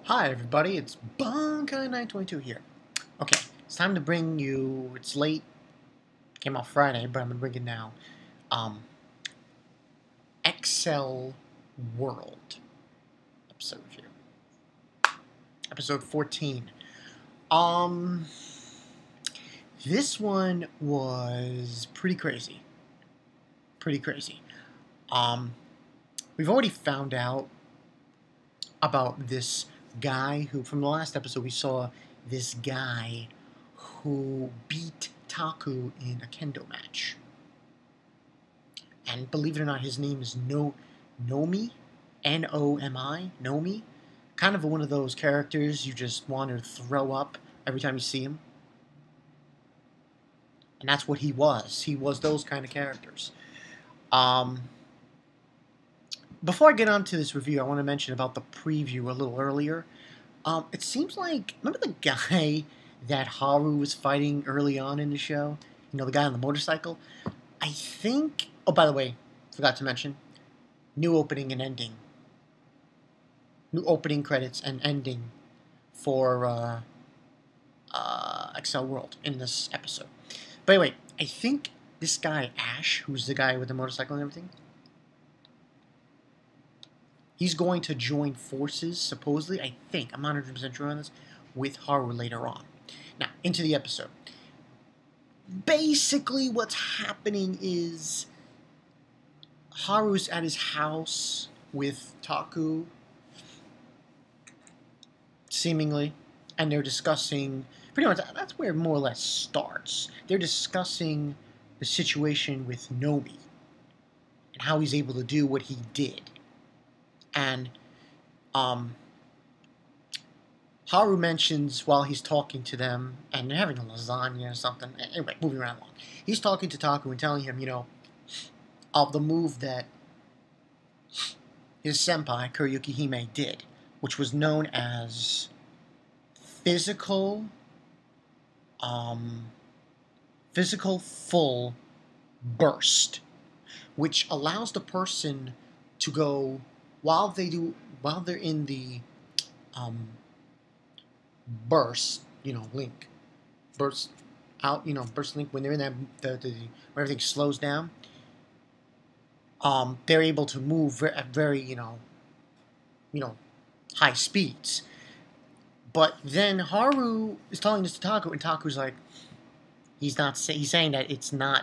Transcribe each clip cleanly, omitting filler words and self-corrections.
Hi everybody, it's Bonkai922 here. Okay, it's time to bring you, it's late, came out Friday, but I'm going to bring it now. Accel World episode review. Episode 14. This one was pretty crazy. Pretty crazy. We've already found out about this guy who, from the last episode, we saw this guy who beat Taku in a kendo match. And believe it or not, his name is NOMI, N-O-M-I, NOMI. Kind of one of those characters you just want to throw up every time you see him. And that's what he was. He was those kind of characters. Before I get on to this review, I want to mention about the preview a little earlier. It seems like, remember the guy that Haru was fighting early on in the show? You know, the guy on the motorcycle? I think, oh, by the way, forgot to mention, new opening and ending. New opening credits and ending for Accel World in this episode. But anyway, I think this guy, Ash, who's the guy with the motorcycle and everything, he's going to join forces, supposedly, I think, I'm not 100% sure on this, with Haru later on. Now, into the episode. Basically, what's happening is Haru's at his house with Taku, seemingly, and they're discussing, pretty much, that's where it more or less starts. They're discussing the situation with Nomi and how he's able to do what he did. And Haru mentions while he's talking to them, and they're having a lasagna or something. Anyway, moving right along. He's talking to Taku and telling him, you know, of the move that his senpai, Kuryuki Hime, did, which was known as physical full burst, which allows the person to go while they're in the burst, you know, link, burst out, you know, burst link, when they're in that where everything slows down, they're able to move at very, you know, high speeds. But then Haru is telling this to Taku, and Taku's like, he's saying that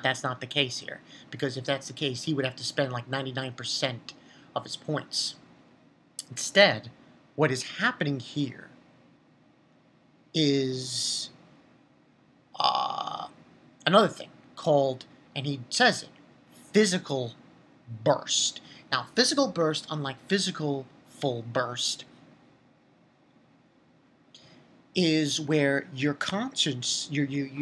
that's not the case here, because if that's the case, he would have to spend like 99% of his points. Instead, what is happening here is another thing called, and he says it, physical burst. Now, physical burst, unlike physical full burst, is where your conscience,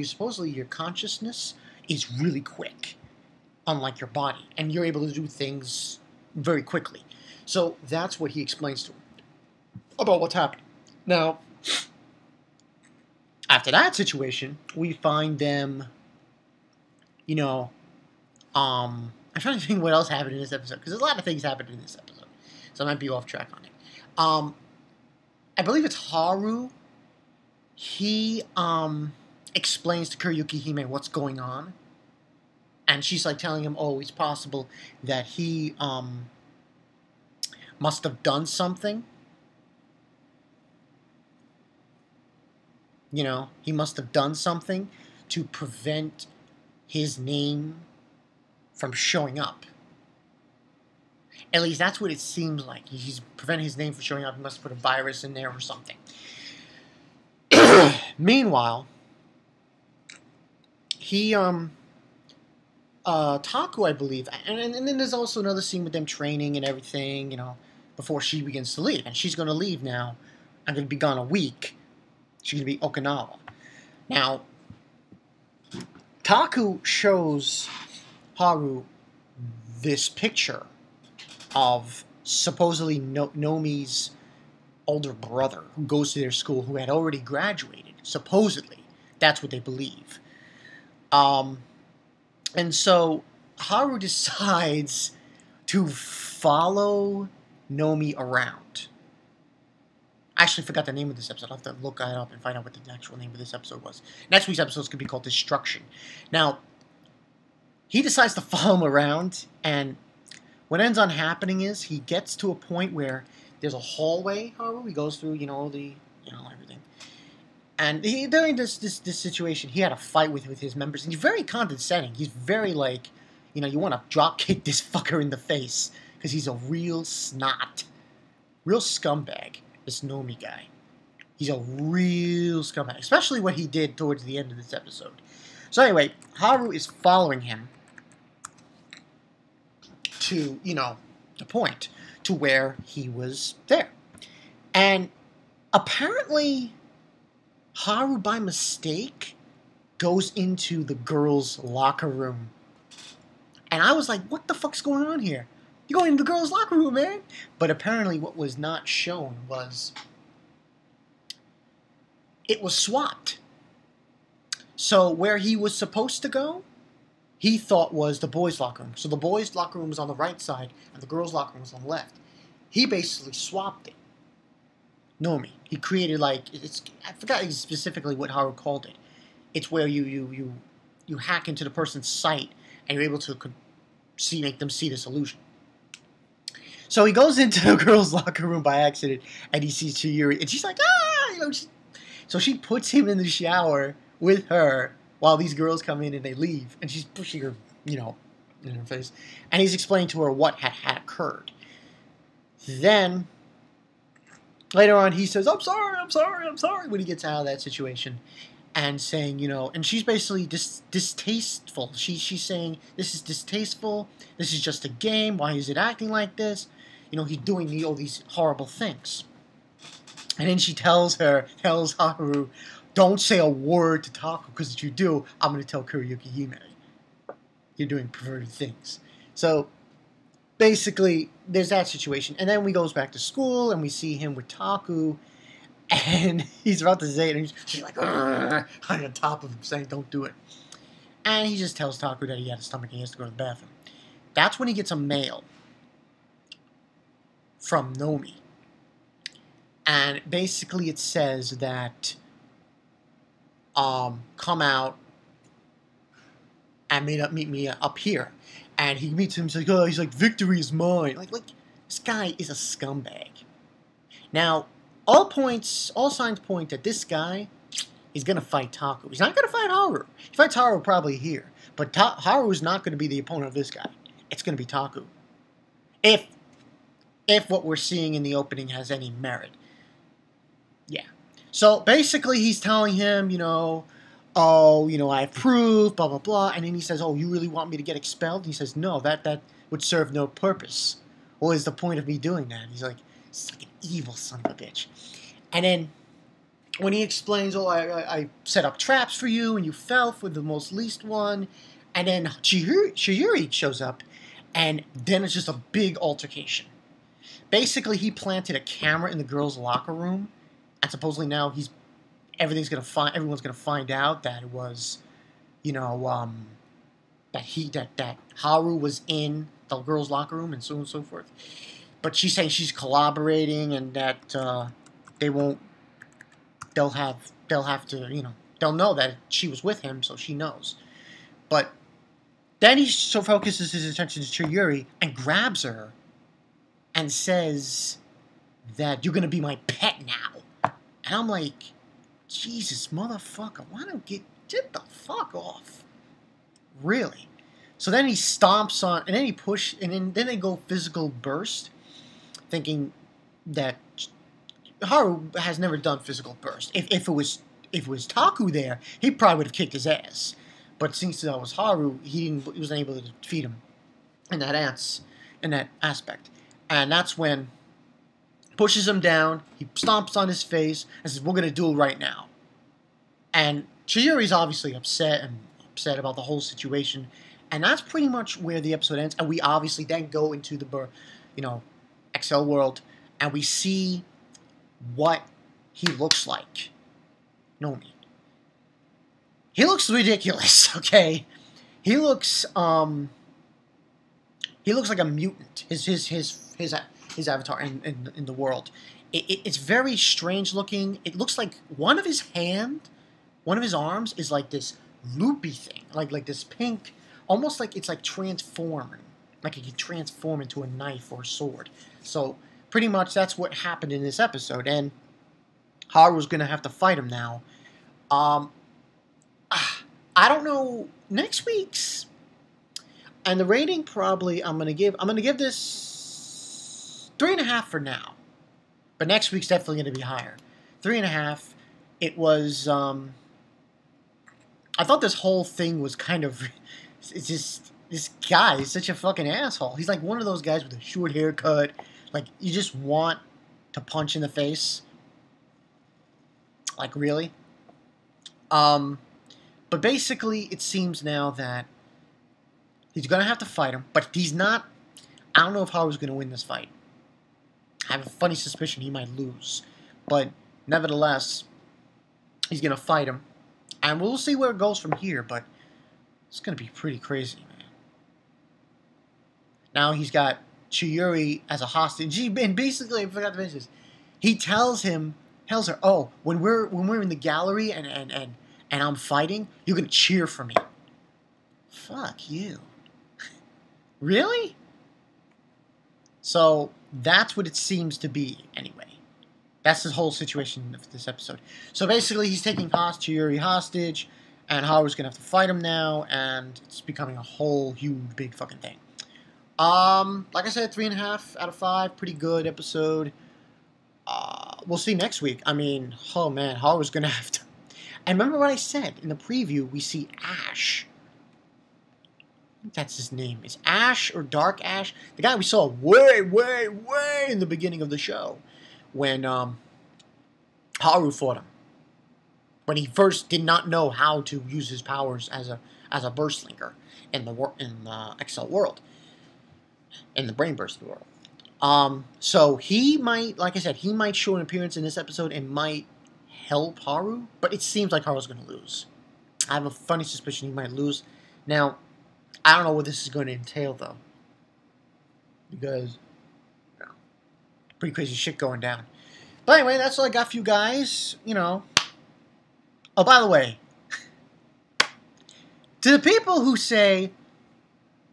supposedly your consciousness is really quick, unlike your body, and you're able to do things very quickly. So that's what he explains to him about what's happening. Now, after that situation, we find them, you know, I'm trying to think what else happened in this episode, because there's a lot of things happened in this episode, so I might be off track on it. I believe it's Haru. He explains to Kuryuki Hime what's going on, and she's like telling him, oh, it's possible that he must have done something. You know, he must have done something to prevent his name from showing up. At least that's what it seems like. He's preventing his name from showing up. He must have put a virus in there or something. Meanwhile, he, Taku, I believe, and then there's also another scene with them training and everything, you know, before she begins to leave. And she's going to leave now. I'm going to be gone a week. She's going to be Okinawa. Now, Taku shows Haru this picture of supposedly Nomi's older brother who goes to their school, who had already graduated, supposedly. That's what they believe. And so Haru decides to follow Nomi around. actually forgot the name of this episode. I'll have to look that up and find out what the actual name of this episode was. Next week's episode is going to be called Destruction. Now, he decides to follow him around, and what ends on happening is he gets to a point where there's a hallway, Haru. He goes through, everything. And during this situation, he had a fight with his members, and he's very condescending. He's very like, you want to drop kick this fucker in the face because he's a real snot, real scumbag. This NOMI guy, he's a real scumbag, especially what he did towards the end of this episode. So anyway, Haru is following him to, the point to where he was there, and apparently Haru, by mistake, goes into the girls' locker room. And I was like, what the fuck's going on here? You're going into the girls' locker room, man! But apparently what was not shown was it was swapped. So where he was supposed to go, he thought was the boys' locker room. So the boys' locker room was on the right side, and the girls' locker room was on the left. He basically swapped it. NOMI. He created I forgot specifically what Haru called it. It's where you hack into the person's site and you're able to make them see this illusion. So he goes into the girls' locker room by accident and he sees Chiyuri and she's like, so she puts him in the shower with her while these girls come in and they leave, and she's pushing her, in her face, and he's explaining to her what had occurred. Then later on, he says, I'm sorry, when he gets out of that situation. And saying, and she's basically distasteful. She's saying, this is distasteful, this is just a game, why is it acting like this? He's doing all these horrible things. And then she tells Haru, don't say a word to Taku, because if you do, I'm going to tell Kuriyuki Hime. You're doing perverted things. So, basically, there's that situation. And then we goes back to school, and we see him with Taku, and he's about to say it, and she's like, on the top of him, saying, don't do it. And he just tells Taku that he had a stomach and he has to go to the bathroom. That's when he gets a mail from NOMI. And basically it says that, come out and meet me up here. And he meets him, he's like, victory is mine. Like, this guy is a scumbag. Now, all signs point that this guy is going to fight Taku. He's not going to fight Haru. He fights Haru probably here. But Haru is not going to be the opponent of this guy. It's going to be Taku. If what we're seeing in the opening has any merit. Yeah. So basically he's telling him, I approve, blah, blah, blah. And then he says, you really want me to get expelled? And he says, no, that would serve no purpose. What is the point of me doing that? And he's like, it's like an evil son of a bitch. And then when he explains, I set up traps for you and you fell for the most least one. And then Chiyuri shows up and then it's just a big altercation. Basically, he planted a camera in the girls' locker room and supposedly now everyone's gonna find out that it was, that Haru was in the girls' locker room and so on and so forth. But she's saying she's collaborating and that they'll have to, they'll know that she was with him, so she knows. But then he so focuses his attention to Chiyuri and grabs her and says that you're gonna be my pet now. And I'm like, Jesus, motherfucker, why don't get the fuck off? Really? So then he stomps on, and then he and then they go physical burst, thinking that Haru has never done physical burst. If it was Taku there, he probably would have kicked his ass. But since that was Haru, he wasn't able to defeat him in that aspect. And that's when he pushes him down, he stomps on his face, and says, we're going to duel right now. And Chiyuri's obviously upset about the whole situation. And that's pretty much where the episode ends. And we obviously then go into the, Accel world, and we see what he looks like. NOMI. He looks ridiculous, okay? He looks like a mutant. His avatar in the world. It's very strange looking. It looks like one of his arms is like this loopy thing, like this pink, almost like it's like transforming, like it can transform into a knife or a sword. So pretty much that's what happened in this episode, and Haru's gonna have to fight him now. Um, I don't know next week's, and the rating probably I'm gonna give this 3.5 for now, but next week's definitely gonna be higher. 3.5. It was. I thought this whole thing was kind of. It's just this guy is such a fucking asshole. He's like one of those guys with a short haircut. Like you just want to punch in the face. Like really. But basically, it seems now that he's gonna have to fight him, but he's not. I don't know if Haru's gonna win this fight. I have a funny suspicion he might lose, but nevertheless, he's gonna fight him, and we'll see where it goes from here. But it's gonna be pretty crazy, man. Now he's got Chiyuri as a hostage, and basically, I forgot to mention this. He tells her, "Oh, when we're in the gallery and I'm fighting, you're gonna cheer for me." Fuck you. Really? So that's what it seems to be, anyway. That's the whole situation of this episode. So basically, he's taking Chiyuri hostage, and Haru's gonna have to fight him now, and it's becoming a whole huge, big fucking thing. Like I said, 3.5 out of 5, pretty good episode. We'll see next week. I mean, oh man, Haru's gonna have to. And remember what I said in the preview? We see Ash. I think that's his name. Is Ash or Dark Ash? The guy we saw way in the beginning of the show, when Haru fought him. When he first did not know how to use his powers as a burst linker in the Accel world, in the brain burst world. So he might, like I said, he might show an appearance in this episode and might help Haru, but it seems like Haru's going to lose. I have a funny suspicion he might lose. Now, I don't know what this is going to entail, though, because pretty crazy shit going down. But anyway, that's all I got for you guys. Oh, by the way, to the people who say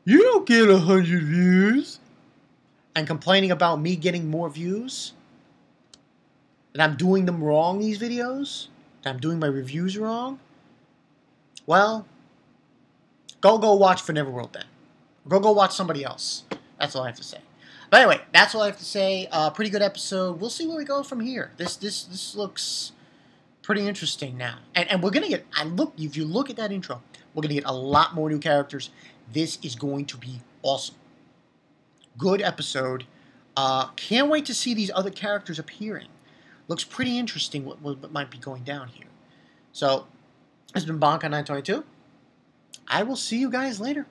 you don't get 100 views, and complaining about me getting more views, that I'm doing them wrong, these videos, that I'm doing my reviews wrong, well, go watch For Neverworld then. Go watch somebody else. That's all I have to say. But anyway, that's all I have to say. Pretty good episode. We'll see where we go from here. This looks pretty interesting now. And we're going to get, if you look at that intro, we're going to get a lot more new characters. This is going to be awesome. Good episode. Can't wait to see these other characters appearing. Looks pretty interesting what might be going down here. So, this has been Bonka922. I will see you guys later.